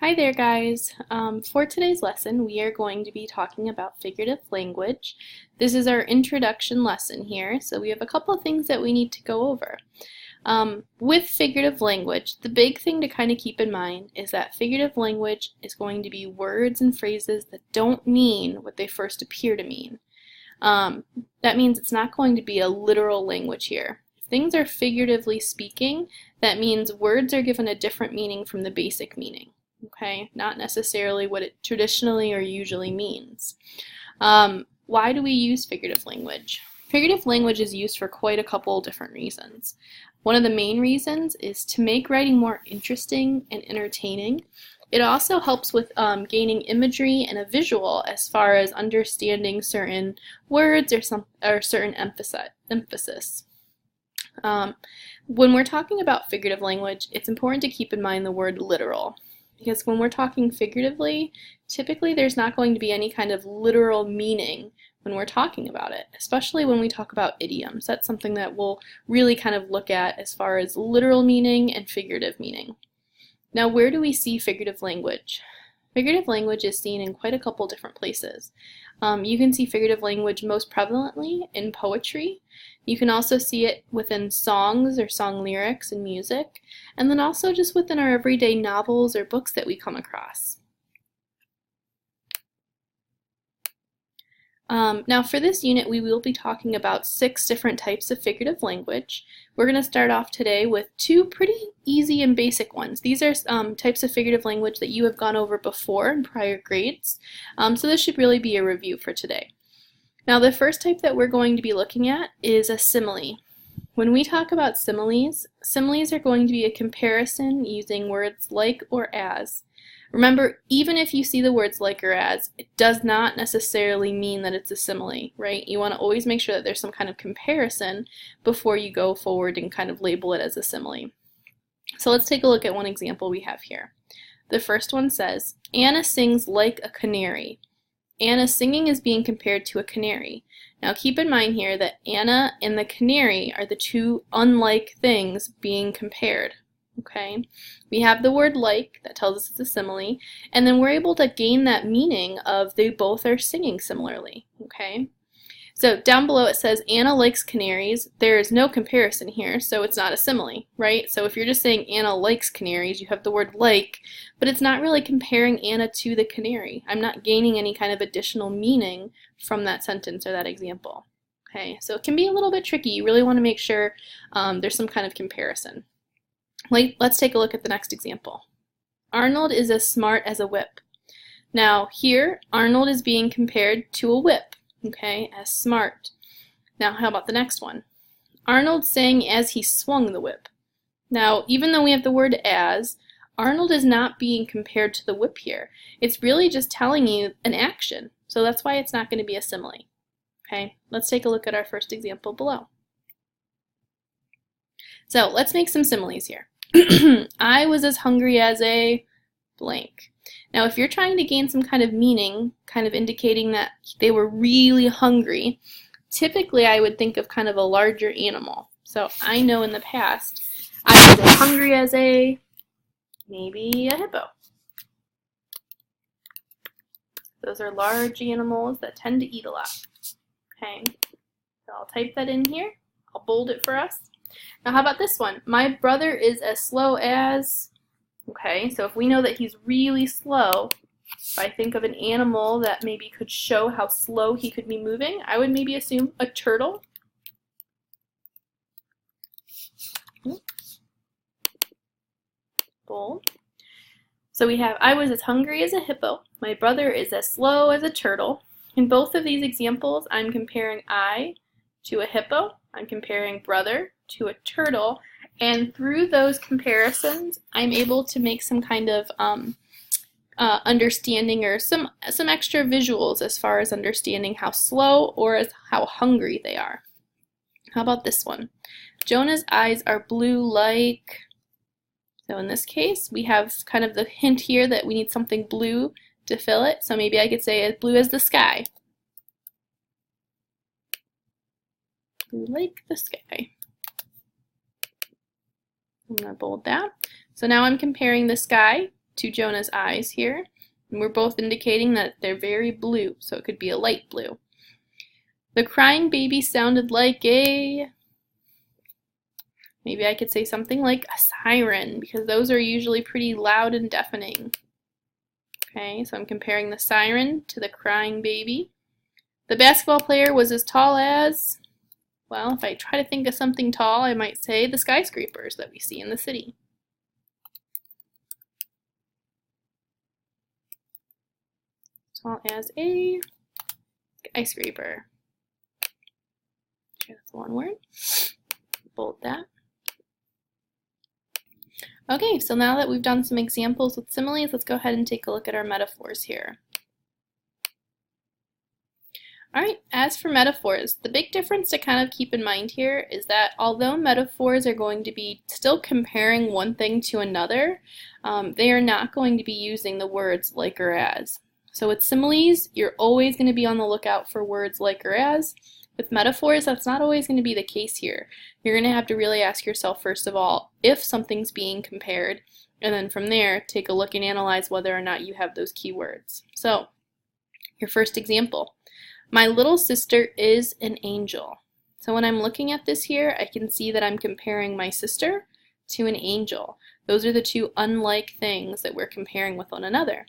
Hi there, guys. For today's lesson, we are going to be talking about figurative language. This is our introduction lesson here, so we have a couple of things that we need to go over. With figurative language, the big thing to kind of keep in mind is that figurative language is going to be words and phrases that don't mean what they first appear to mean. That means it's not going to be a literal language here. If things are figuratively speaking, that means words are given a different meaning from the basic meaning. Okay, not necessarily what it traditionally or usually means. Why do we use figurative language? Figurative language is used for quite a couple different reasons. One of the main reasons is to make writing more interesting and entertaining. It also helps with gaining imagery and a visual as far as understanding certain words or certain emphasis. When we're talking about figurative language, it's important to keep in mind the word literal. Because when we're talking figuratively, typically there's not going to be any kind of literal meaning when we're talking about it, especially when we talk about idioms. That's something that we'll really kind of look at as far as literal meaning and figurative meaning. Now, where do we see figurative language? Figurative language is seen in quite a couple different places. You can see figurative language most prevalently in poetry. You can also see it within songs or song lyrics and music, and then also just within our everyday novels or books that we come across. Now for this unit we will be talking about 6 different types of figurative language. We're going to start off today with 2 pretty easy and basic ones. These are types of figurative language that you have gone over before in prior grades, so this should really be a review for today. Now the first type that we're going to be looking at is a simile. When we talk about similes, similes are going to be a comparison using words like or as. Remember, even if you see the words like or as, it does not necessarily mean that it's a simile, right? You want to always make sure that there's some kind of comparison before you go forward and kind of label it as a simile. So let's take a look at one example we have here. The first one says, Anna sings like a canary. Anna's singing is being compared to a canary. Now keep in mind here that Anna and the canary are the 2 unlike things being compared. Okay, we have the word like, that tells us it's a simile, and then we're able to gain that meaning of they both are singing similarly. Okay, so down below it says Anna likes canaries. There is no comparison here, so it's not a simile, right? So if you're just saying Anna likes canaries, you have the word like, but it's not really comparing Anna to the canary. I'm not gaining any kind of additional meaning from that sentence or that example. Okay, so it can be a little bit tricky. You really want to make sure there's some kind of comparison. Let's take a look at the next example. Arnold is as smart as a whip. Now here, Arnold is being compared to a whip, okay, as smart. Now how about the next one? Arnold sang as he swung the whip. Now even though we have the word as, Arnold is not being compared to the whip here. It's really just telling you an action, so that's why it's not going to be a simile. Okay, let's take a look at our first example below. So let's make some similes here. I was as hungry as a blank. Now if you're trying to gain some kind of meaning, kind of indicating that they were really hungry, typically I would think of kind of a larger animal. So I know in the past I was as hungry as maybe a hippo. Those are large animals that tend to eat a lot. Okay, so I'll type that in here. I'll bold it for us. Now how about this one? My brother is as slow as... Okay, so if we know that he's really slow, if I think of an animal that maybe could show how slow he could be moving, I would maybe assume a turtle. Bold. So we have, I was as hungry as a hippo. My brother is as slow as a turtle. In both of these examples, I'm comparing I to a hippo. I'm comparing brother to a turtle, and through those comparisons I'm able to make some kind of understanding or some extra visuals as far as understanding how slow or as how hungry they are. How about this one? Jonah's eyes are blue like... So in this case we have kind of the hint here that we need something blue to fill it, so maybe I could say as blue as the sky. Like the sky. I'm going to bold that. So now I'm comparing the sky to Jonah's eyes here. And we're both indicating that they're very blue, so it could be a light blue. The crying baby sounded like a... Maybe I could say something like a siren, because those are usually pretty loud and deafening. Okay, so I'm comparing the siren to the crying baby. The basketball player was as tall as, well, if I try to think of something tall, I might say the skyscrapers that we see in the city. Tall as a skyscraper. Okay, that's one word. Bold that. Okay, so now that we've done some examples with similes, let's go ahead and take a look at our metaphors here. Alright, as for metaphors, the big difference to kind of keep in mind here is that although metaphors are going to be still comparing one thing to another, they are not going to be using the words like or as. So with similes, you're always going to be on the lookout for words like or as. With metaphors, that's not always going to be the case here. You're going to have to really ask yourself, first of all, if something's being compared, and then from there, take a look and analyze whether or not you have those keywords. So, your first example. My little sister is an angel. So when I'm looking at this here, I can see that I'm comparing my sister to an angel. Those are the two unlike things that we're comparing with one another.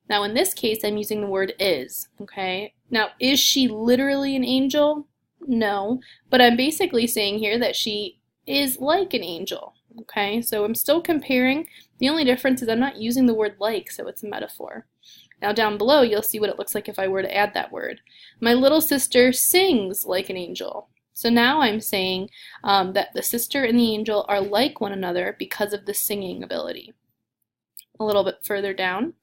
Now in this case, I'm using the word is, okay? Now, is she literally an angel? No, but I'm basically saying here that she is like an angel, okay? So I'm still comparing. The only difference is I'm not using the word like, so it's a metaphor. Now down below, you'll see what it looks like if I were to add that word. My little sister sings like an angel. So now I'm saying that the sister and the angel are like one another because of the singing ability. A little bit further down,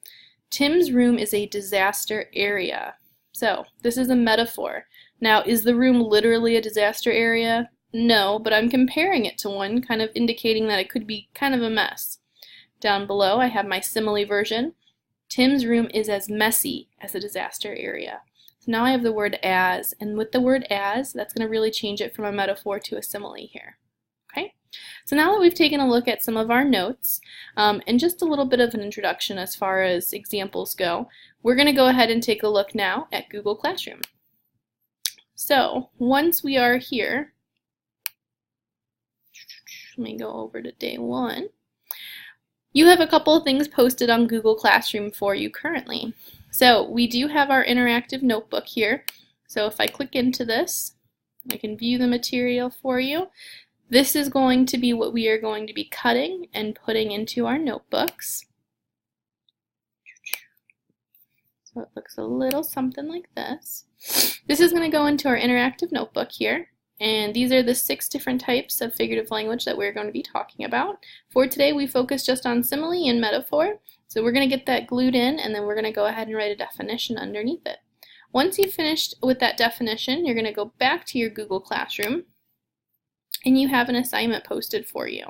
Tim's room is a disaster area. So this is a metaphor. Now, is the room literally a disaster area? No, but I'm comparing it to one, kind of indicating that it could be kind of a mess. Down below, I have my simile version. Tim's room is as messy as a disaster area. So now I have the word as, and with the word as, that's going to really change it from a metaphor to a simile here. Okay? So now that we've taken a look at some of our notes, and just a little bit of an introduction as far as examples go, we're going to go ahead and take a look now at Google Classroom. So once we are here, let me go over to day 1. You have a couple of things posted on Google Classroom for you currently. So we do have our interactive notebook here. So if I click into this, I can view the material for you. This is going to be what we are going to be cutting and putting into our notebooks. So it looks a little something like this. This is going to go into our interactive notebook here, and these are the 6 different types of figurative language that we're going to be talking about. For today, we focus just on simile and metaphor, so we're going to get that glued in, and then we're going to go ahead and write a definition underneath it. Once you've finished with that definition, you're going to go back to your Google Classroom, and you have an assignment posted for you.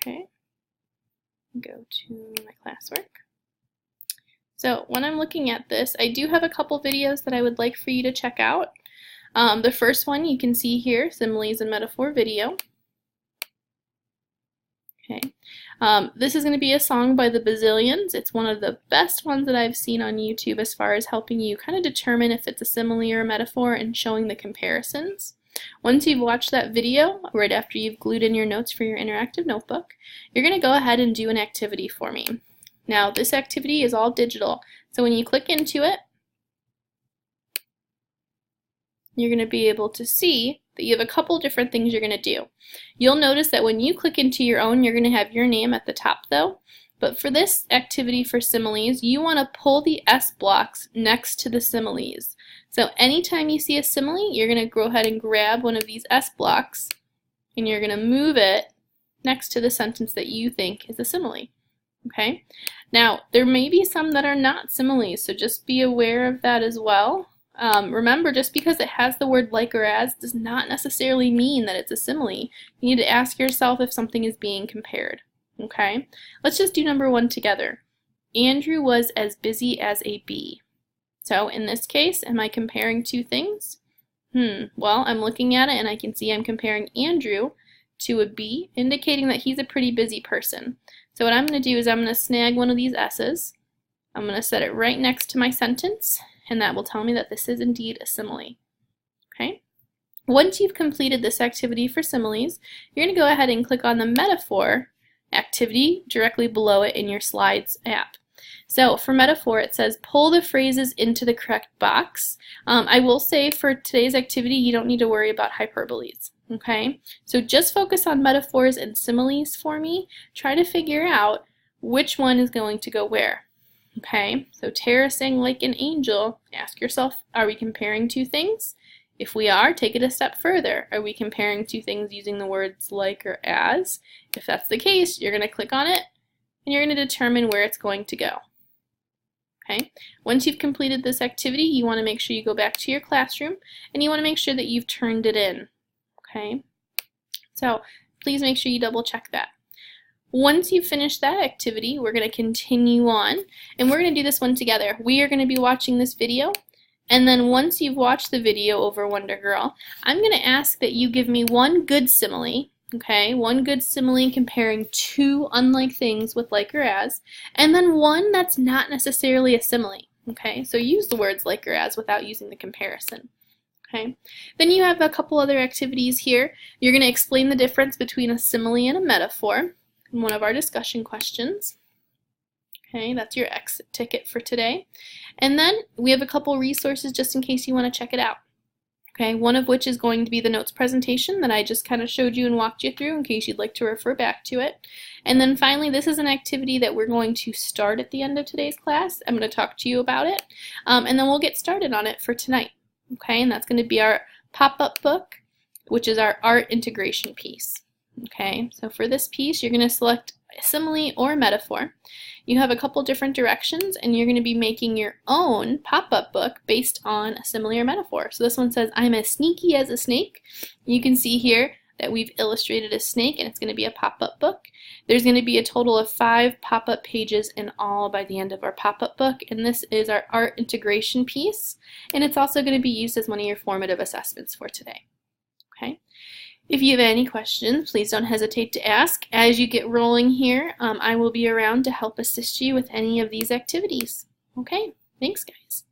Okay, go to my classwork. So when I'm looking at this, I do have a couple videos that I would like for you to check out. The first one you can see here, Similes and Metaphor video. Okay. This is going to be a song by the Bazillions. It's one of the best ones that I've seen on YouTube as far as helping you kind of determine if it's a simile or a metaphor and showing the comparisons. Once you've watched that video, right after you've glued in your notes for your interactive notebook, you're going to go ahead and do an activity for me. Now, this activity is all digital, so when you click into it, you're going to be able to see that you have a couple different things you're going to do. You'll notice that when you click into your own, you're going to have your name at the top though, but for this activity for similes, you want to pull the S blocks next to the similes. So anytime you see a simile, you're going to go ahead and grab one of these S blocks, and you're going to move it next to the sentence that you think is a simile. Okay? Now, there may be some that are not similes, so just be aware of that as well. Remember, just because it has the word like or as does not necessarily mean that it's a simile. You need to ask yourself if something is being compared. Okay? Let's just do number 1 together. Andrew was as busy as a bee. So in this case, am I comparing two things? Well, I'm looking at it and I can see I'm comparing Andrew to a B, indicating that he's a pretty busy person. So what I'm going to do is I'm going to snag one of these S's. I'm going to set it right next to my sentence, and that will tell me that this is indeed a simile. Okay? Once you've completed this activity for similes, you're going to go ahead and click on the metaphor activity directly below it in your slides app. So for metaphor, it says pull the phrases into the correct box. I will say for today's activity, you don't need to worry about hyperboles. Okay, so just focus on metaphors and similes for me. Try to figure out which one is going to go where. Okay, so Tara sang like an angel. Ask yourself, are we comparing two things? If we are, take it a step further. Are we comparing two things using the words like or as? If that's the case, you're going to click on it and you're going to determine where it's going to go. Okay, once you've completed this activity, you want to make sure you go back to your classroom and you want to make sure that you've turned it in. Okay, so please make sure you double check that. Once you've finished that activity, we're going to continue on, and we're going to do this one together. We are going to be watching this video, and then once you've watched the video over Wonder Girl, I'm going to ask that you give me one good simile, okay, one good simile comparing two unlike things with like or as, and then one that's not necessarily a simile, okay, so use the words like or as without using the comparison. Okay. Then you have a couple other activities here. You're going to explain the difference between a simile and a metaphor in one of our discussion questions. Okay, that's your exit ticket for today. And then we have a couple resources just in case you want to check it out. Okay, one of which is going to be the notes presentation that I just kind of showed you and walked you through in case you'd like to refer back to it. And then finally, this is an activity that we're going to start at the end of today's class. I'm going to talk to you about it, and then we'll get started on it for tonight. Okay, and that's going to be our pop-up book, which is our art integration piece. Okay, so for this piece, you're going to select a simile or a metaphor. You have a couple different directions, and you're going to be making your own pop-up book based on a simile or metaphor. So this one says, I'm as sneaky as a snake. You can see here that we've illustrated a snake, and it's going to be a pop-up book. There's going to be a total of 5 pop-up pages in all by the end of our pop-up book, and this is our art integration piece, and it's also going to be used as one of your formative assessments for today. Okay. If you have any questions, please don't hesitate to ask. As you get rolling here, I will be around to help assist you with any of these activities. Okay, thanks guys.